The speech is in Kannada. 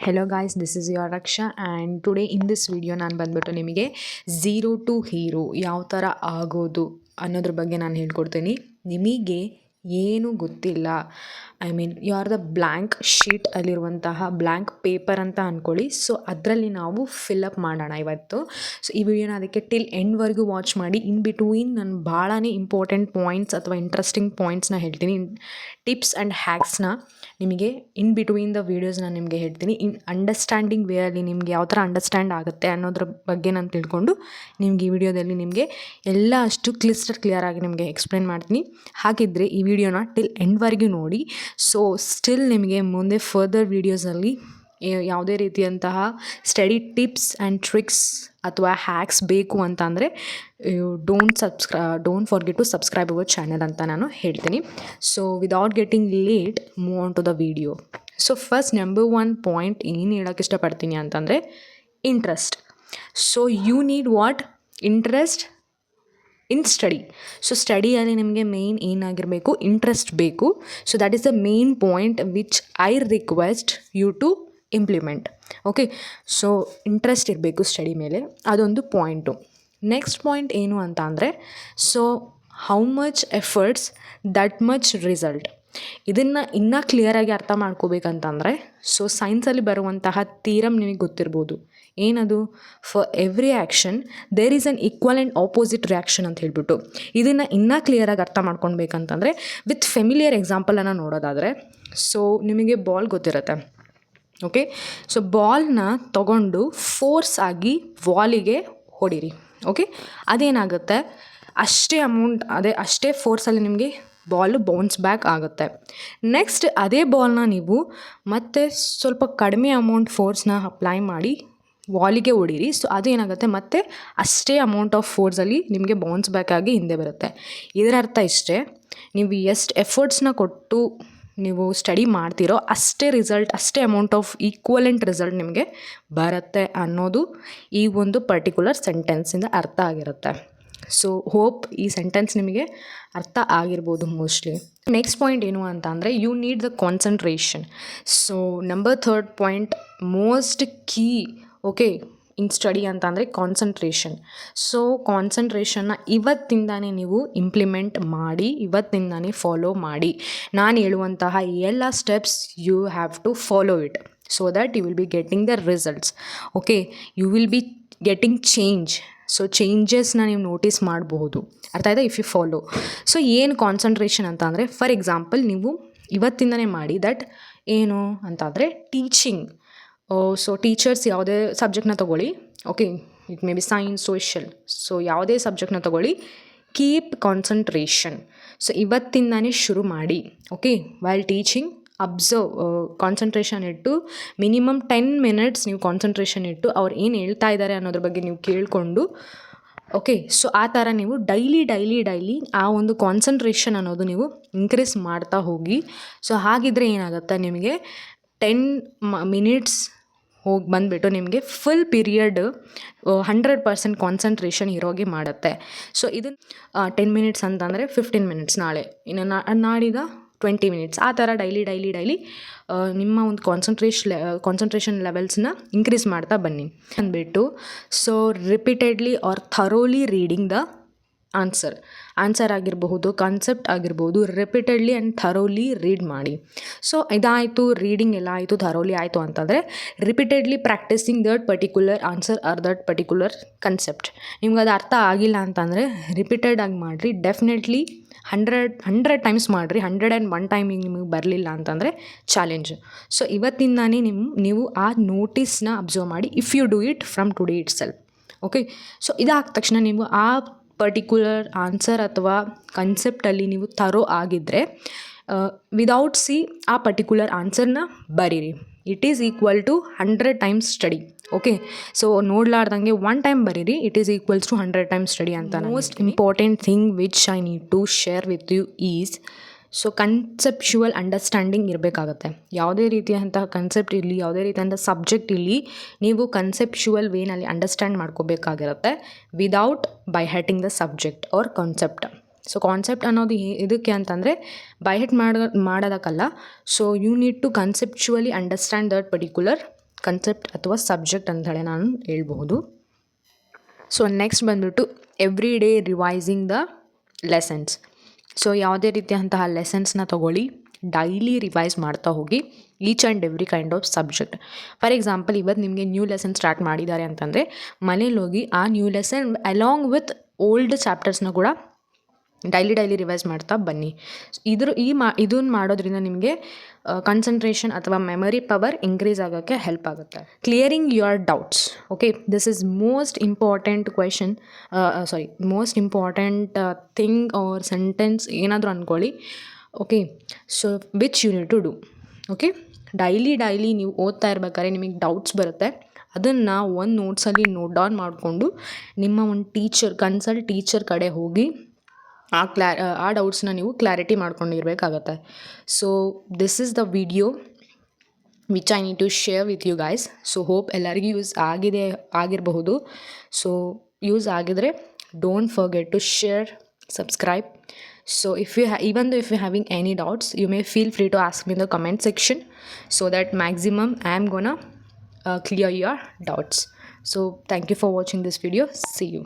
Hello guys, this is your Raksha and today in this video ನಾನು ಬಂದ್ಬಿಟ್ಟು ನಿಮಗೆ ಝೀರೋ ಟು ಹೀರೋ ಯಾವ ಥರ ಆಗೋದು ಅನ್ನೋದ್ರ ಬಗ್ಗೆ ನಾನು ಹೇಳ್ಕೊಡ್ತೀನಿ. ನಿಮಗೆ ಏನು ಗೊತ್ತಿಲ್ಲ, I mean you are the blank sheet ಅಲ್ಲಿರುವಂತಹ ಬ್ಲ್ಯಾಂಕ್ ಪೇಪರ್ ಅಂತ ಅಂದ್ಕೊಳ್ಳಿ. ಸೊ ಅದರಲ್ಲಿ ನಾವು ಫಿಲಪ್ ಮಾಡೋಣ ಇವತ್ತು. ಸೊ ಈ ವಿಡಿಯೋನ ಅದಕ್ಕೆ ಟಿಲ್ ಎಂಡ್ವರೆಗೂ ವಾಚ್ ಮಾಡಿ. ಇನ್ ಬಿಟ್ವೀನ್ ನಾನು ಭಾಳನೇ ಇಂಪಾರ್ಟೆಂಟ್ ಪಾಯಿಂಟ್ಸ್ ಅಥವಾ ಇಂಟ್ರೆಸ್ಟಿಂಗ್ ಪಾಯಿಂಟ್ಸ್ನ ಹೇಳ್ತೀನಿ, ಟಿಪ್ಸ್ ಆ್ಯಂಡ್ ಹ್ಯಾಕ್ಸ್ನ ನಿಮಗೆ ಇನ್ ಬಿಟ್ವೀನ್ ದ ವೀಡಿಯೋಸ್ ನಾನು ನಿಮಗೆ ಹೇಳ್ತೀನಿ. ಅಂಡರ್ಸ್ಟ್ಯಾಂಡಿಂಗ್ ವೇಯಲ್ಲಿ ನಿಮಗೆ ಯಾವ ಥರ ಅಂಡರ್ಸ್ಟ್ಯಾಂಡ್ ಆಗುತ್ತೆ ಅನ್ನೋದ್ರ ಬಗ್ಗೆ ನಾನು ತಿಳ್ಕೊಂಡು ನಿಮ್ಗೆ ಈ ವಿಡಿಯೋದಲ್ಲಿ ನಿಮಗೆ ಎಲ್ಲ ಅಷ್ಟು ಕ್ಲಿಯರ್ ಆಗಿ ನಿಮಗೆ ಎಕ್ಸ್ಪ್ಲೇನ್ ಮಾಡ್ತೀನಿ. ಹಾಗಿದ್ದರೆ ಈ ವಿಡಿಯೋನ ಟಿಲ್ ಎಂಡ್ವರೆಗೂ ನೋಡಿ. ಸೊ ಸ್ಟಿಲ್ ನಿಮಗೆ ಮುಂದೆ ಫರ್ದರ್ ವೀಡಿಯೋಸಲ್ಲಿ ಯಾವುದೇ ರೀತಿಯಂತಹ ಸ್ಟಡಿ ಟಿಪ್ಸ್ ಆ್ಯಂಡ್ ಟ್ರಿಕ್ಸ್ ಅಥವಾ ಹ್ಯಾಕ್ಸ್ ಬೇಕು ಅಂತ ಅಂದರೆ don't forget to subscribe our channel ಅಂತ ನಾನು ಹೇಳ್ತೀನಿ. So without getting late move on to the video. So first number 1 point ಏನು ಹೇಳೋಕ್ಕೆ ಇಷ್ಟಪಡ್ತೀನಿ ಅಂತಂದರೆ interest. So you need what? Interest in study. So ಸ್ಟಡಿಯಲ್ಲಿ ನಿಮಗೆ ಮೇಯ್ನ್ ಏನಾಗಿರಬೇಕು? ಇಂಟ್ರೆಸ್ಟ್ ಬೇಕು. So that is the main point which I request you to implement. Okay, so interest ಇರಬೇಕು ಸ್ಟಡಿ ಮೇಲೆ, ಅದೊಂದು ಪಾಯಿಂಟು. ನೆಕ್ಸ್ಟ್ ಪಾಯಿಂಟ್ ಏನು ಅಂತ ಅಂದರೆ, so how much efforts that much result. ಇದನ್ನು ಇನ್ನೂ ಕ್ಲಿಯರಾಗಿ ಅರ್ಥ ಮಾಡ್ಕೋಬೇಕಂತಂದರೆ, ಸೊ ಸೈನ್ಸಲ್ಲಿ ಬರುವಂತಹ ಥೀರಮ್ ನಿಮಗೆ ಗೊತ್ತಿರ್ಬೋದು. ಏನದು? For every action there is an equal and opposite reaction ಅಂತ ಹೇಳ್ಬಿಟ್ಟು. ಇದನ್ನು ಇನ್ನೂ ಕ್ಲಿಯರಾಗಿ ಅರ್ಥ ಮಾಡ್ಕೊಳ್ಬೇಕಂತಂದರೆ ವಿತ್ ಫೆಮಿಲಿಯರ್ ಎಕ್ಸಾಂಪಲನ್ನು ನೋಡೋದಾದರೆ, ಸೊ ನಿಮಗೆ ಬಾಲ್ ಗೊತ್ತಿರುತ್ತೆ. ಓಕೆ, ಸೊ ಬಾಲ್ನ ತಗೊಂಡು ಫೋರ್ಸ್ ಆಗಿ ವಾಲಿಗೆ ಹೊಡೀರಿ. ಓಕೆ, ಅದೇನಾಗುತ್ತೆ? ಅಷ್ಟೇ ಫೋರ್ಸಲ್ಲಿ ನಿಮಗೆ ಬಾಲು ಬೌನ್ಸ್ ಬ್ಯಾಕ್ ಆಗುತ್ತೆ. ನೆಕ್ಸ್ಟ್ ಅದೇ ಬಾಲ್ನ ನೀವು ಮತ್ತೆ ಸ್ವಲ್ಪ ಕಡಿಮೆ ಅಮೌಂಟ್ ಫೋರ್ಸ್ನ ಅಪ್ಲೈ ಮಾಡಿ ವಾಲಿಗೆ ಹೊಡೀರಿ. ಸೊ ಅದೇನಾಗುತ್ತೆ? ಮತ್ತೆ ಅಷ್ಟೇ ಅಮೌಂಟ್ ಆಫ್ ಫೋರ್ಸಲ್ಲಿ ನಿಮಗೆ ಬೌನ್ಸ್ ಬ್ಯಾಕ್ ಆಗಿ ಹಿಂದೆ ಬರುತ್ತೆ. ಇದರ ಅರ್ಥ ಇಷ್ಟೇ, ನೀವು ಎಷ್ಟು ಎಫರ್ಟ್ಸ್ನ ಕೊಟ್ಟು ನೀವು ಸ್ಟಡಿ ಮಾಡ್ತೀರೋ ಅಷ್ಟೇ ರಿಸಲ್ಟ್, ಅಷ್ಟೇ ಅಮೌಂಟ್ ಆಫ್ ಈಕ್ವಲೆಂಟ್ ರಿಸಲ್ಟ್ ನಿಮಗೆ ಬರುತ್ತೆ ಅನ್ನೋದು ಈ ಒಂದು ಪರ್ಟಿಕ್ಯುಲರ್ ಸೆಂಟೆನ್ಸಿಂದ ಅರ್ಥ ಆಗಿರುತ್ತೆ. ಸೊ ಹೋಪ್ ಈ ಸೆಂಟೆನ್ಸ್ ನಿಮಗೆ ಅರ್ಥ ಆಗಿರ್ಬೋದು ಮೋಸ್ಟ್ಲಿ. ನೆಕ್ಸ್ಟ್ ಪಾಯಿಂಟ್ ಏನು ಅಂತ ಅಂದರೆ, you need the concentration. So number 3 point most key okay in study ಅಂತ ಅಂದರೆ ಕಾನ್ಸಂಟ್ರೇಷನ್. ಸೊ ಕಾನ್ಸಂಟ್ರೇಷನ್ನ ಇವತ್ತಿಂದಾನೇ ನೀವು ಇಂಪ್ಲಿಮೆಂಟ್ ಮಾಡಿ, ಇವತ್ತಿಂದಾನೇ ಫಾಲೋ ಮಾಡಿ. ನಾನು ಹೇಳುವಂತಹ ಎಲ್ಲ steps you have to follow it so that you will be getting the results. Okay, you will be getting change. So ಚೇಂಜಸ್ನ ನೀವು ನೋಟಿಸ್ ಮಾಡಬಹುದು. ಅರ್ಥ ಆಯ್ತಾ? If you follow. ಸೊ ಏನು ಕಾನ್ಸಂಟ್ರೇಷನ್ ಅಂತ ಅಂದರೆ, ಫಾರ್ ಎಕ್ಸಾಂಪಲ್ ನೀವು ಇವತ್ತಿಂದನೇ ಮಾಡಿ. ದಟ್ ಏನು ಅಂತಂದರೆ ಟೀಚಿಂಗ್. ಸೊ ಟೀಚರ್ಸ್ ಯಾವುದೇ ಸಬ್ಜೆಕ್ಟ್ನ ತೊಗೊಳ್ಳಿ. Okay, it may be science, social. So ಯಾವುದೇ ಸಬ್ಜೆಕ್ಟ್ನ ತೊಗೊಳ್ಳಿ, ಕೀಪ್ ಕಾನ್ಸಂಟ್ರೇಷನ್. ಸೊ ಇವತ್ತಿಂದಾನೇ ಶುರು ಮಾಡಿ. Okay, while teaching observe, concentration ಇಟ್ಟು ಮಿನಿಮಮ್ 10 ಮಿನಿಟ್ಸ್ ನೀವು ಕಾನ್ಸಂಟ್ರೇಷನ್ ಇಟ್ಟು ಅವ್ರು ಏನು ಹೇಳ್ತಾ ಇದ್ದಾರೆ ಅನ್ನೋದ್ರ ಬಗ್ಗೆ ನೀವು ಕೇಳಿಕೊಂಡು, ಓಕೆ, ಸೊ ಆ ಥರ ನೀವು ಡೈಲಿ ಆ ಒಂದು ಕಾನ್ಸಂಟ್ರೇಷನ್ ಅನ್ನೋದು ನೀವು ಇನ್ಕ್ರೀಸ್ ಮಾಡ್ತಾ ಹೋಗಿ. ಸೊ ಹಾಗಿದ್ರೆ ಏನಾಗುತ್ತೆ, ನಿಮಗೆ 10 ಮಿನಿಟ್ಸ್ ಹೋಗಿ ಬಂದುಬಿಟ್ಟು ನಿಮಗೆ ಫುಲ್ ಪೀರಿಯಡ್ 100% ಕಾನ್ಸಂಟ್ರೇಷನ್ ಇರೋಗೆ ಮಾಡುತ್ತೆ. ಸೊ ಇದನ್ನು 10 ಮಿನಿಟ್ಸ್ ಅಂತಂದರೆ 15 ಮಿನಿಟ್ಸ್, ನಾಳೆ ಇನ್ನು ನಾಡಿದ 20 ಮಿನಿಟ್ಸ್, ಆ ಥರ ಡೈಲಿ ನಿಮ್ಮ ಒಂದು ಕಾನ್ಸಂಟ್ರೇಷನ್ ಲೆವೆಲ್ಸ್ನ ಇನ್ಕ್ರೀಸ್ ಮಾಡ್ತಾ ಬನ್ನಿ ಅಂದ್ಬಿಟ್ಟು. So repeatedly or thoroughly reading the answer ಆಗಿರಬಹುದು, ಕಾನ್ಸೆಪ್ಟ್ ಆಗಿರ್ಬೋದು, ರಿಪೀಟೆಡ್ಲಿ ಆ್ಯಂಡ್ ಥರೋಲಿ ರೀಡ್ ಮಾಡಿ. ಸೊ ಇದಾಯಿತು, ರೀಡಿಂಗ್ ಎಲ್ಲ ಆಯಿತು, ಥರೋಲಿ ಆಯಿತು ಅಂತಂದರೆ repeatedly practising that particular answer or that particular concept. ನಿಮ್ಗೆ ಅದು ಅರ್ಥ ಆಗಿಲ್ಲ ಅಂತಂದರೆ ರಿಪೀಟೆಡ್ ಆಗಿ ಮಾಡಿರಿ. ಡೆಫಿನೆಟ್ಲಿ 100 ಟೈಮ್ಸ್ ಮಾಡಿರಿ. 101 ಟೈಮಿಗೆ ನಿಮಗೆ ಬರಲಿಲ್ಲ ಅಂತಂದರೆ ಚಾಲೆಂಜ್. ಸೊ ಇವತ್ತಿಂದಾನೇ ನೀವು ಆ ನೋಟಿಸ್ನ ಅಬ್ಸರ್ವ್ ಮಾಡಿ. If you do it from today itself. Okay, so ಇದಾದ ತಕ್ಷಣ ನೀವು ಆ ಪರ್ಟಿಕ್ಯುಲರ್ ಆನ್ಸರ್ ಅಥವಾ ಕನ್ಸೆಪ್ಟಲ್ಲಿ ನೀವು ಥರೋ ಆಗಿದ್ದರೆ ವಿದೌಟ್ ಆ ಪರ್ಟಿಕ್ಯುಲರ್ ಆನ್ಸರ್ನ ಬರೀರಿ. It is equal to 100 times study. Okay, so ನೋಡ್ಲಾರ್ದಂಗೆ 1 ಟೈಮ್ ಬರೀರಿ, it is equals to 100 times study ಅಂತ. Most important thing which I need to share with you is, so conceptual understanding ಇರಬೇಕಾಗತ್ತೆ. ಯಾವುದೇ ರೀತಿಯಾದಂತಹ ಕನ್ಸೆಪ್ಟ್ ಇರಲಿ, ಯಾವುದೇ ರೀತಿಯಾದಂಥ ಸಬ್ಜೆಕ್ಟ್ ಇರಲಿ, ನೀವು ಕನ್ಸೆಪ್ಚುವಲ್ ವೇನಲ್ಲಿ ಅಂಡರ್ಸ್ಟ್ಯಾಂಡ್ ಮಾಡ್ಕೋಬೇಕಾಗಿರುತ್ತೆ without by hearting the subject or concept. So concept ಅನ್ನೋದು ಇದಕ್ಕೆ ಅಂತಂದರೆ ಬೈ ಹೆಟ್ ಮಾಡೋದಕ್ಕಲ್ಲ. So you need to conceptually understand that particular concept ಅಥವಾ ಸಬ್ಜೆಕ್ಟ್ ಅಂತ ಹೇಳಿ ನಾನು ಹೇಳ್ಬಹುದು. ಸೊ ನೆಕ್ಸ್ಟ್ ಬಂದ್ಬಿಟ್ಟು every day revising the lessons. So ಯಾವುದೇ ರೀತಿಯಂತಹ ಲೆಸನ್ಸ್ನ ತೊಗೊಳ್ಳಿ, ಡೈಲಿ ರಿವೈಸ್ ಮಾಡ್ತಾ ಹೋಗಿ each and every kind of subject. For example, ಇವತ್ತು ನಿಮಗೆ ನ್ಯೂ ಲೆಸನ್ ಸ್ಟಾರ್ಟ್ ಮಾಡಿದ್ದಾರೆ ಅಂತಂದರೆ ಮನೇಲಿ ಹೋಗಿ ಆ new lesson along with old ಚಾಪ್ಟರ್ಸ್ನ ಕೂಡ ಡೈಲಿ ರಿವೈಸ್ ಮಾಡ್ತಾ ಬನ್ನಿ. ಇದನ್ನು ಮಾಡೋದ್ರಿಂದ ನಿಮಗೆ ಕಾನ್ಸಂಟ್ರೇಷನ್ ಅಥವಾ ಮೆಮರಿ ಪವರ್ ಇನ್ಕ್ರೀಸ್ ಆಗೋಕ್ಕೆ ಹೆಲ್ಪ್ ಆಗುತ್ತೆ. Clearing your doubts. Okay, this is most important most important thing or sentence ಏನಾದರೂ ಅಂದ್ಕೊಳ್ಳಿ. Okay, so which you need to do. Okay, daily ನೀವು ಓದ್ತಾ ಇರ್ಬೇಕಾದ್ರೆ ನಿಮಗೆ ಡೌಟ್ಸ್ ಬರುತ್ತೆ, ಅದನ್ನು ಒಂದು ನೋಟ್ಸಲ್ಲಿ ನೋಟ್ ಡೌನ್ ಮಾಡಿಕೊಂಡು ನಿಮ್ಮ ಒಂದು ಕನ್ಸಲ್ಟ್ ಟೀಚರ್ ಕಡೆ ಹೋಗಿ ಆ ಡೌಟ್ಸ್ನ ನೀವು ಕ್ಲಾರಿಟಿ ಮಾಡ್ಕೊಂಡಿರ್ಬೇಕಾಗತ್ತೆ. So this is the video which I need to share with you guys. So hope ಎಲ್ಲರಿಗೂ ಯೂಸ್ ಆಗಿರಬಹುದು. ಸೊ ಯೂಸ್ ಆಗಿದ್ರೆ don't forget to share, subscribe. So even though if you're having any doubts, you may feel free to ask me in the comment section, so that maximum I am gonna clear your doubts. So thank you for watching this video. See you.